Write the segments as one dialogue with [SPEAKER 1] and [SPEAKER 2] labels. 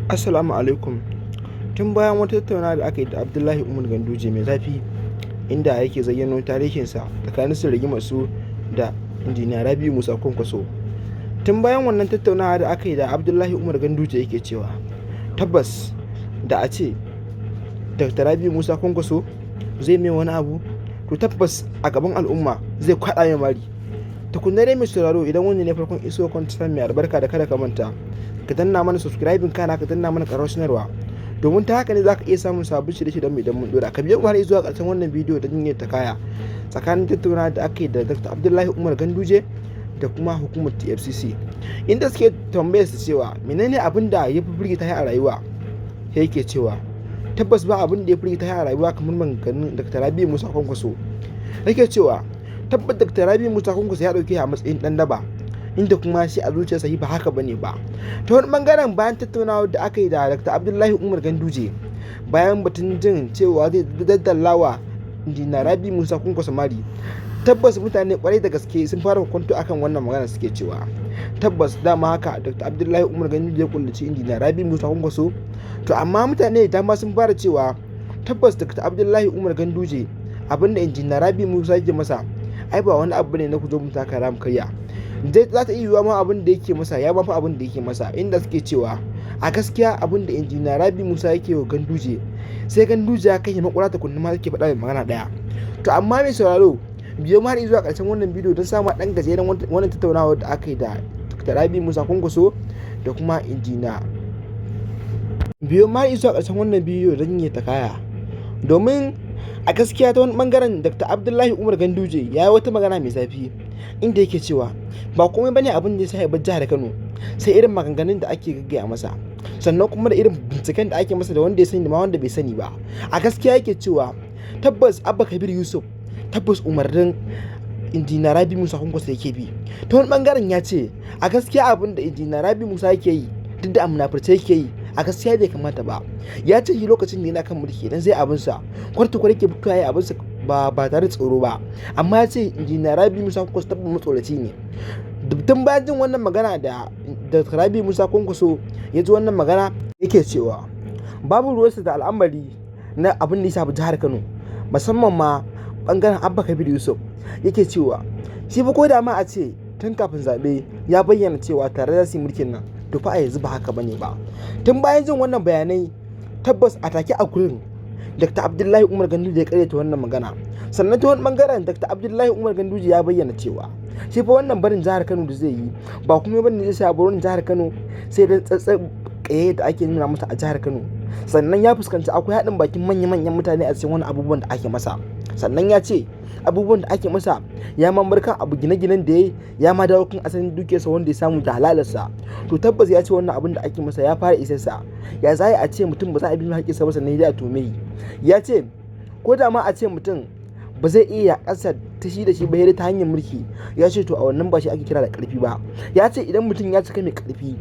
[SPEAKER 1] Assalamu alaikum. Tun bayan wata tattaunawa da aka yi da Abdullahi Umar Ganduje mai zafi, inda yake zayyano tarihinsa tsakanin su rigimar su da Injiniya Rabi'u Musa Kwankwaso. Tun bayan wannan tattaunawa da aka yi da Abdullahi Umar Ganduje yake cewa tabbas da a ce Dr. Rabi'u Musa Kwankwaso zai mai wani abu, to tabbas a gaban al'umma zai kwaɗa mai mari. Tukunna dai mai sauraro, idan wani ne farkon iso kwantar mai albarka, da kada ka manta ka danna mana subscribing, kana ka danna mana ƙarar sanarwa, domin ta haka ne za ka iya samun sabbin shirye-shiryen mu idan mun dora. Ka biyo har zuwa ƙarshen wannan bidiyo don yin ta kaya tsakanin tattaunawa da aka yi da Dr. Abdullahi Umar Ganduje da kuma hukumar TFCC, inda suke tambayar su cewa menene abin da ya fi firgita a rayuwa. Yake cewa tabbas ba abin da ya firgita a rayuwa kamar maganganun Dr. Rabi'u Musa Kwankwaso. Yake cewa tabbas Dr. Rabi'u Musa Kwankwaso ya dauke a matsayin dan daba, inda kuma shi a zuciyarsa ba haka bane ba. Ta wani bangaren, bayan tattaunawa da aka yi da Dr. Abdullahi Umar Ganduje, bayan batun jin cewa zai daddallawa Injiniya Rabi'u Musa Kwankwaso mari, tabbas mutane kwarai da gaske sun fara kwanto akan wannan magana. Suke cewa tabbas dama haka Dr. Abdullahi Umar Ganduje ya kullaci Injiniya Rabi'u Musa Kwankwaso. To amma mutane da dama sun fara cewa tabbas Dr. Abdullahi Umar Ganduje abinda Injiniya Rabi'u Musa yake masa ai ba wani abu ne na ku zo mu taka ram karya. Za ta iya yiwuwa ma abin da yake masa ya mafi abin da yake masa, inda suke cewa a gaskiya abin da Injiniya Rabi'u Musa yake wa Ganduje, sai Ganduje ya kai makura ta kunna ma yake faɗa mai magana ɗaya. To amma mai sauraro, biyo ma har zuwa ƙarshen wannan bidiyo don samun ɗan gajeren wannan tattaunawa da aka yi da Dr. Rabi'u Musa Kwankwaso da kuma Injiniya. Biyo ma har zuwa ƙarshen wannan bidiyo don yin ta kaya, domin a gaskiya ta wani bangaren Dr. Abdullahi Umar Ganduje ya yi wata magana mai zafi, inda yake cewa ba komai bane abin da ya sa ya bar jihar Kano, sai irin maganganun da ake gaggaya masa, sannan kuma da irin binciken da ake masa da wanda ya sani da ma wanda bai sani ba. A gaskiya yake cewa tabbas Abba Kabir Yusuf tabbas umarnin Injiniya Rabi'u Musa Kwankwaso yake bi. Ta wani bangaren ya ce a gaskiya abin da Injiniya Rabi'u Musa yake yi, duk da munafurce yake yi, a gaskiya bai kamata ba. Ya ce shi lokacin da yana kan mulki idan zai abinsa kwarta yake fitowa ya abinsa ba tare da tsoro ba, amma ya ce Injiniya Rabi'u Musa Kwankwaso tabbas matsoraci ne. Tun bayan jin wannan magana da Dr. Rabi'u Musa Kwankwaso ya ji wannan magana, yake cewa babu ruwansa da al'amari na abin da ya shafi jihar Kano, musamman ma bangaren Abba Kabir Yusuf. Yake cewa shi fa ko da ma a ce tun kafin zaɓe ya bayyana cewa tare da su mulkin nan, to fa a yanzu ba haka bane ba. Tun bayan jin wannan bayanai, tabbas a take a gurin Dr. Abdullahi Umar Ganduje ya karyata wannan magana. Sannan ta wani bangaren Dr. Abdullahi Umar Ganduje ya bayyana cewa shi fa wannan barin jihar Kano da zai yi ba kuma bane zai sa barin jihar Kano sai da tsatsar kaye da ake nuna masa a jihar Kano. Sannan ya fuskanci akwai haɗin bakin manya-manyan mutane a cikin wani abubuwan da ake masa. Sannan ya ce abubuwan da ake masa ya mamar kan abu gine-ginen da ya ma dawo kan asalin dukiyarsa wanda ya samu da halalarsa. To tabbas ya ce wannan abin da ake masa ya fara isarsa. Ya zai a ce mutum ba za a bi haƙƙinsa ba sannan ya tume. Ya ce ko da ma a ce mutum ba zai iya ƙasa ta shi da shi ba ta hanyar mulki, ya ce to a wannan ba shi ake kira da ƙarfi ba. Ya ce idan mutum ya cika mai ƙarfi,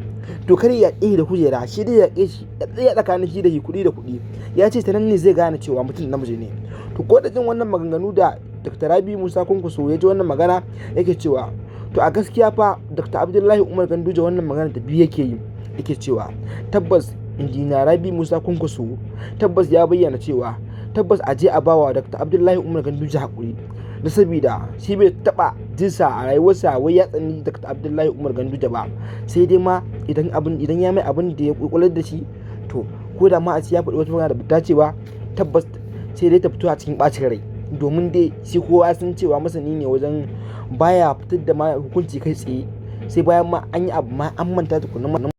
[SPEAKER 1] to kar ya ƙi da kujera, shi dai ya ƙi shi ya tsakanin shi da shi kuɗi da kuɗi. Ya ce ta nan ne zai gane cewa mutum namiji ne. To ko da jin wannan maganganu da Dr. Rabi'u Musa Kwankwaso ya ji wannan magana, yake cewa to a gaskiya fa Dr. Abdullahi Umar Ganduje wannan magana da biyu yake yi. Yake cewa tabbas Injiniya Rabi'u Musa Kwankwaso tabbas ya bayyana cewa tabbas a je a bawa Dr. Abdullahi Umar Ganduje haƙuri, da sabida shi bai taɓa jinsa a rayuwarsa wai ya tsani Dr. Abdullahi Umar Ganduje ba, sai dai ma idan ya mai abin da ya kukular da shi, to ko da ma a ce ya faɗi wata magana da bata ce ba, tabbas sai dai ta fito a cikin ɓacin rai, domin dai shi kowa sun cewa masani ne wajen baya fitar da ma hukunci kai tsaye, sai bayan ma an yi abu ma an manta tukunna